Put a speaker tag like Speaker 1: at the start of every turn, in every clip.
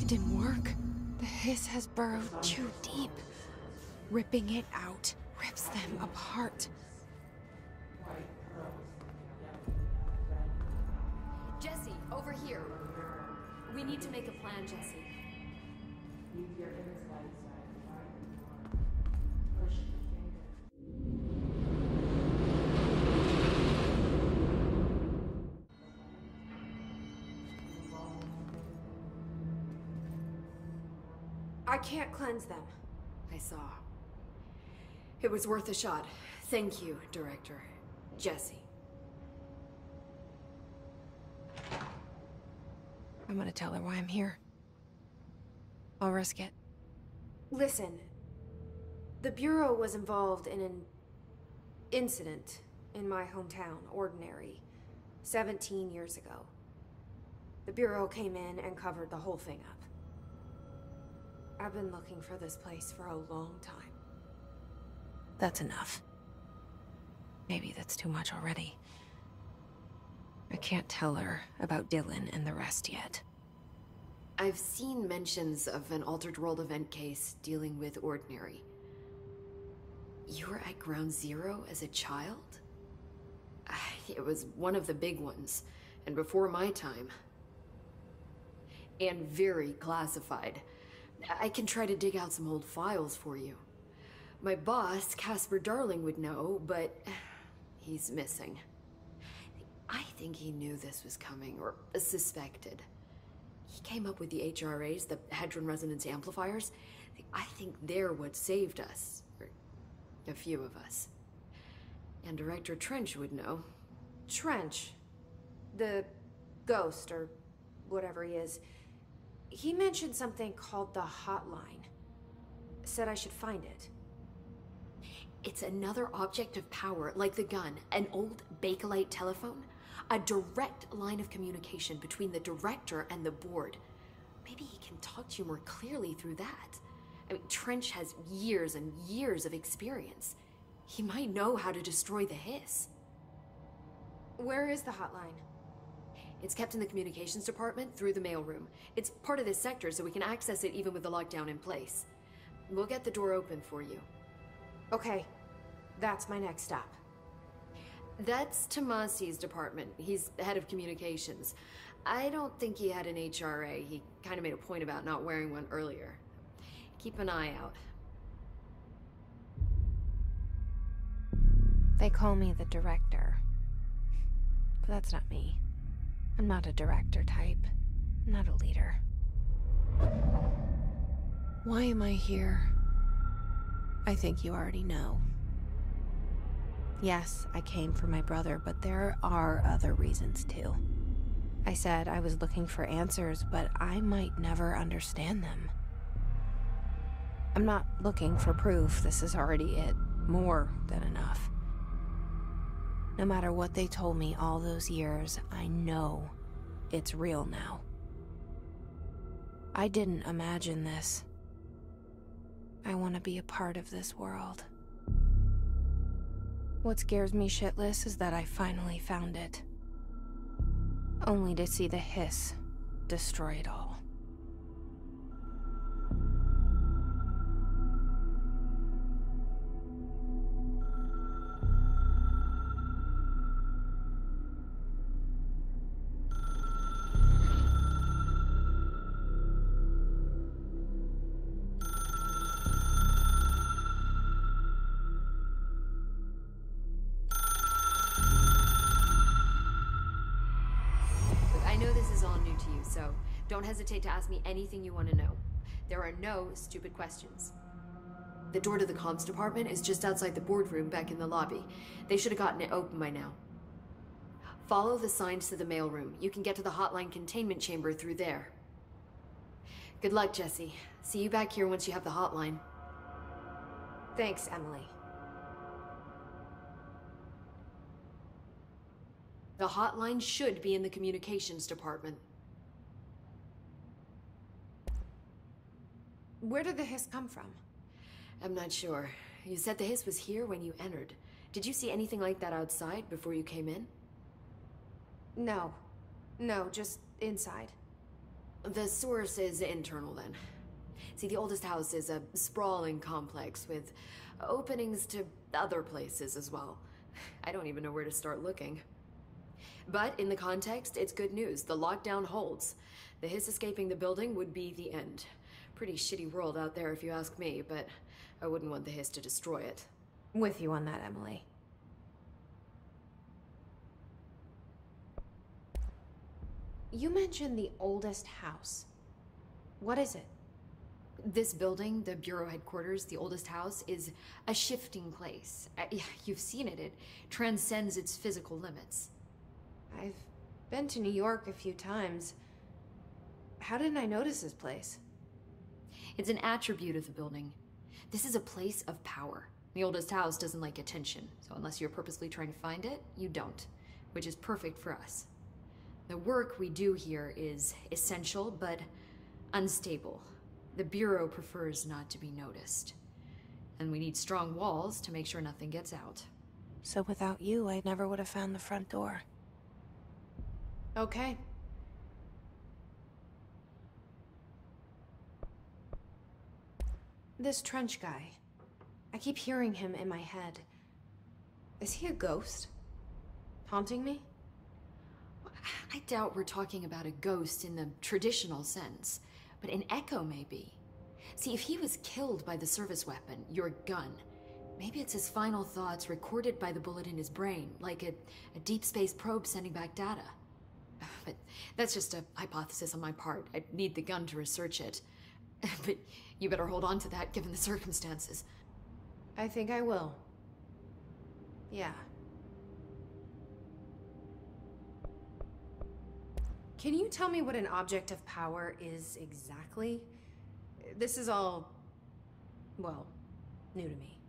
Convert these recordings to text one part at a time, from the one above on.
Speaker 1: It didn't work. The hiss has burrowed too deep. Ripping it out rips them apart.
Speaker 2: Jesse, over here. We need to make a plan, Jesse.
Speaker 3: I can't cleanse them.
Speaker 2: I saw. It was worth a shot. Thank you, Director. Jesse.
Speaker 1: I'm gonna tell her why I'm here. I'll risk it.
Speaker 3: Listen, the Bureau was involved in an incident in my hometown, Ordinary, 17 years ago. The Bureau came in and covered the whole thing up. I've been looking for this place for a long time.
Speaker 1: That's enough. Maybe that's too much already. I can't tell her about Dylan and the rest yet.
Speaker 2: I've seen mentions of an Altered World event case dealing with Ordinary. You were at Ground Zero as a child? It was one of the big ones, and before my time. And very classified. I can try to dig out some old files for you. My boss, Casper Darling, would know, but he's missing. I think he knew this was coming, or suspected. He came up with the HRAs, the Hadron Resonance Amplifiers. I think they're what saved us. Or a few of us. And Director Trench would know.
Speaker 3: Trench, the ghost, or whatever he is, he mentioned something called the Hotline. Said I should find it.
Speaker 2: It's another object of power, like the gun, an old Bakelite telephone. A direct line of communication between the director and the board. Maybe he can talk to you more clearly through that. I mean, Trench has years and years of experience. He might know how to destroy the hiss.
Speaker 3: Where is the hotline?
Speaker 2: It's kept in the communications department through the mailroom. It's part of this sector, so we can access it even with the lockdown in place. We'll get the door open for you.
Speaker 3: Okay, that's my next stop.
Speaker 2: That's Tomasi's department. He's the head of communications. I don't think he had an HRA. He kind of made a point about not wearing one earlier. Keep an eye out.
Speaker 1: They call me the director. But that's not me. I'm not a director type. I'm not a leader. Why am I here? I think you already know. Yes, I came for my brother, but there are other reasons too. I said I was looking for answers, but I might never understand them. I'm not looking for proof. This is already it. More than enough. No matter what they told me all those years, I know it's real now. I didn't imagine this. I want to be a part of this world. What scares me shitless is that I finally found it. Only to see the hiss destroy it all.
Speaker 2: So don't hesitate to ask me anything you want to know. There are no stupid questions. The door to the comms department is just outside the boardroom back in the lobby. They should have gotten it open by now. Follow the signs to the mailroom. You can get to the hotline containment chamber through there. Good luck, Jesse. See you back here once you have the hotline.
Speaker 3: Thanks, Emily.
Speaker 2: The hotline should be in the communications department.
Speaker 3: Where did the hiss come from?
Speaker 2: I'm not sure. You said the hiss was here when you entered. Did you see anything like that outside before you came in?
Speaker 3: No. No, just inside.
Speaker 2: The source is internal, then. See, the oldest house is a sprawling complex with openings to other places as well. I don't even know where to start looking. But in the context, it's good news. The lockdown holds. The hiss escaping the building would be the end. Pretty shitty world out there if you ask me, but I wouldn't want the hiss to destroy it.
Speaker 1: With you on that, Emily. You mentioned the oldest house. What is it?
Speaker 2: This building, the Bureau headquarters, the oldest house, is a shifting place. You've seen it. It transcends its physical limits.
Speaker 1: I've been to New York a few times. How didn't I notice this place?
Speaker 2: It's an attribute of the building. This is a place of power. The oldest house doesn't like attention, so unless you're purposely trying to find it, you don't, which is perfect for us. The work we do here is essential, but unstable. The Bureau prefers not to be noticed. And we need strong walls to make sure nothing gets out.
Speaker 1: So without you, I never would have found the front door. Okay. This trench guy. I keep hearing him in my head. Is he a ghost? Haunting me?
Speaker 2: I doubt we're talking about a ghost in the traditional sense, but an echo maybe. See, if he was killed by the service weapon, your gun, maybe it's his final thoughts recorded by the bullet in his brain, like a deep space probe sending back data. But that's just a hypothesis on my part. I'd need the gun to research it. But you better hold on to that given the circumstances.
Speaker 1: I think I will. Yeah. Can you tell me what an object of power is exactly? This is all, well, new to me.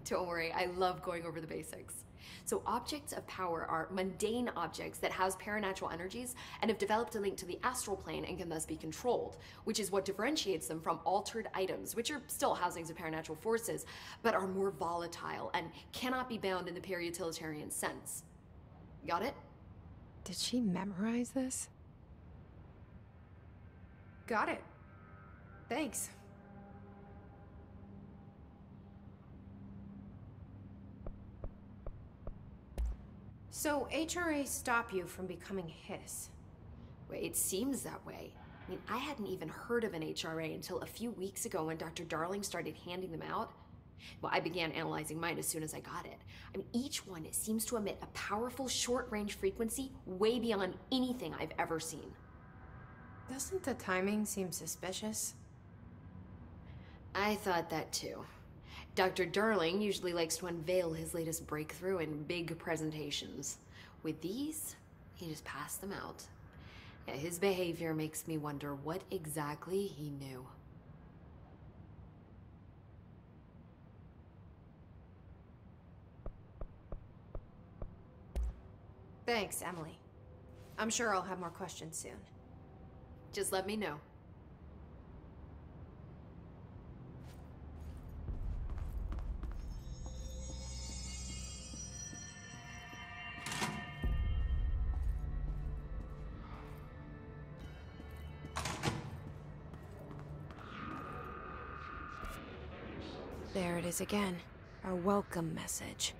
Speaker 2: Don't worry, I love going over the basics. So objects of power are mundane objects that house paranatural energies and have developed a link to the astral plane and can thus be controlled, which is what differentiates them from altered items, which are still housings of paranatural forces, but are more volatile and cannot be bound in the pure utilitarian sense. Got it?
Speaker 1: Did she memorize this? Got it. Thanks. So HRA stop you from becoming Hiss?
Speaker 2: Well, it seems that way. I mean, I hadn't even heard of an HRA until a few weeks ago when Dr. Darling started handing them out. Well, I began analyzing mine as soon as I got it. I mean, each one seems to emit a powerful short-range frequency way beyond anything I've ever seen.
Speaker 1: Doesn't the timing seem suspicious?
Speaker 2: I thought that too. Dr. Darling usually likes to unveil his latest breakthrough in big presentations. With these, he just passed them out. Yeah, his behavior makes me wonder what exactly he knew.
Speaker 1: Thanks, Emily. I'm sure I'll have more questions soon.
Speaker 2: Just let me know.
Speaker 1: There it is again. Our welcome message.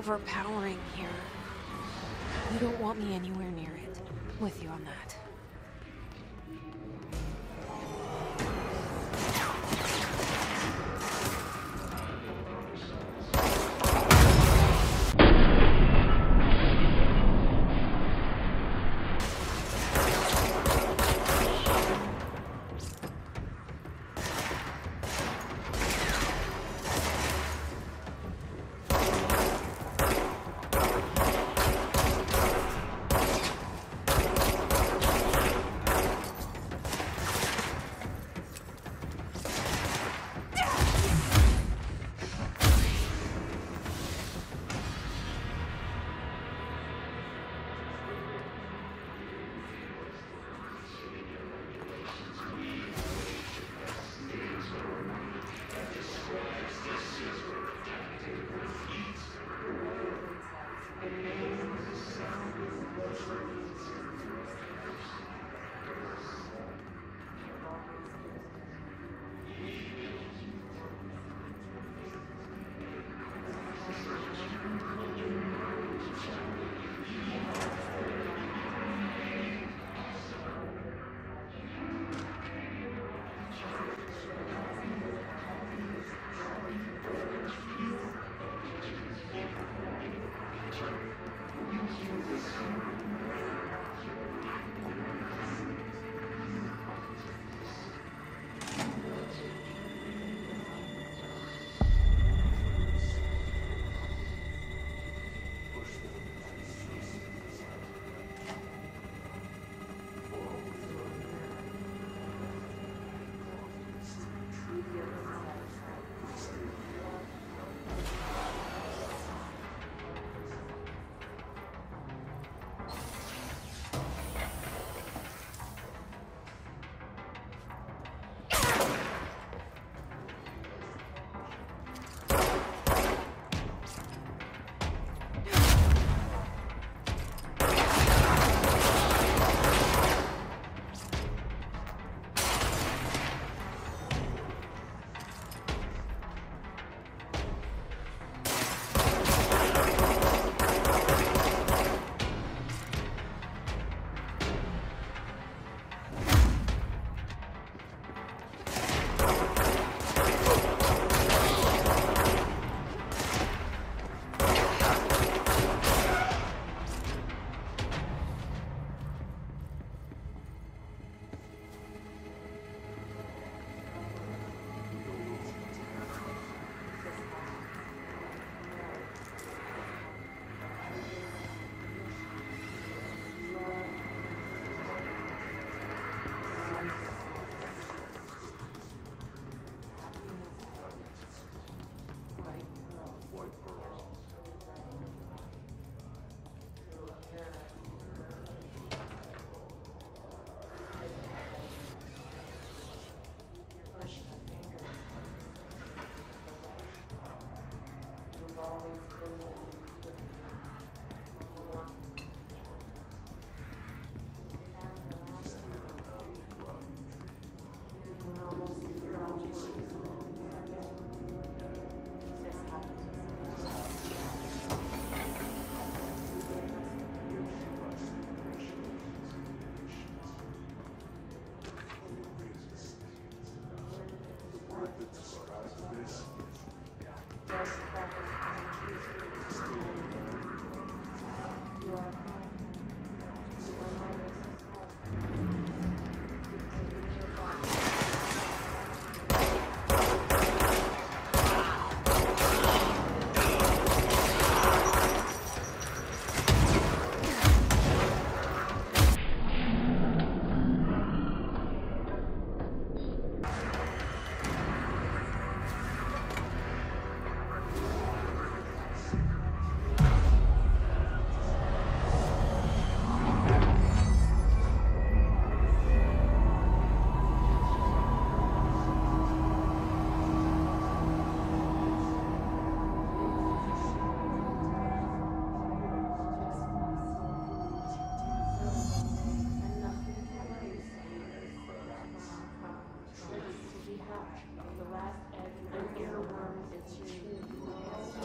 Speaker 1: overpowering here. You don't want me anywhere near it. With you on that.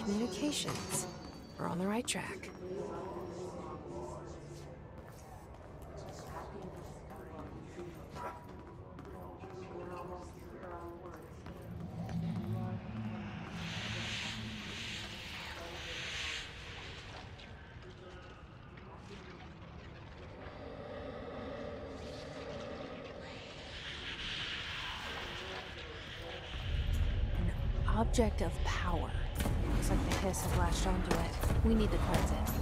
Speaker 1: Communications. We're on the right track. Object of power. Looks like the hiss has latched onto it. We need to cleanse it.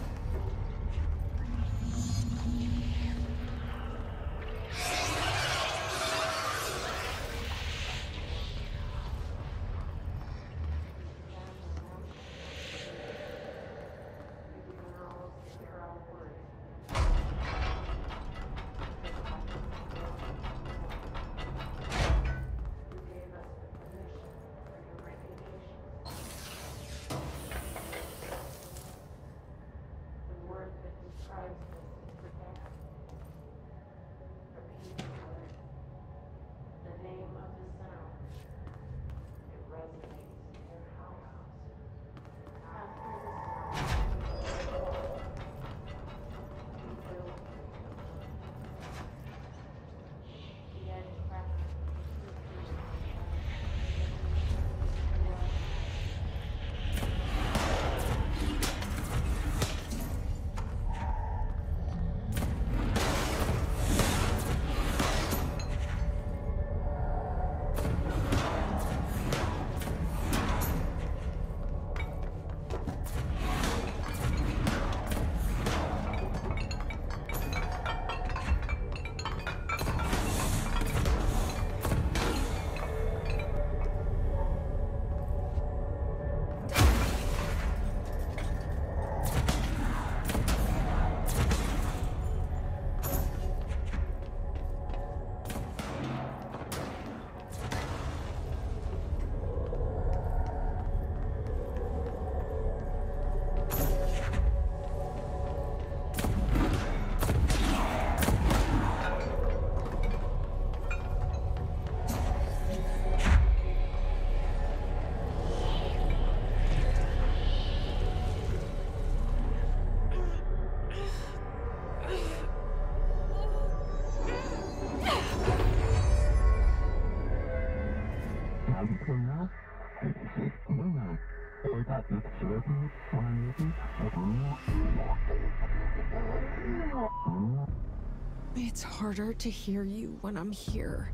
Speaker 4: It's harder to hear you when I'm here.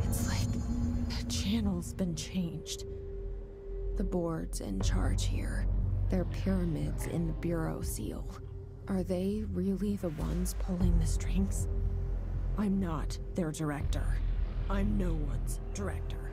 Speaker 4: It's like the channel's been changed. The board's in charge here. They're pyramids in the Bureau seal. Are they really the ones pulling the strings? I'm not their director. I'm no one's director.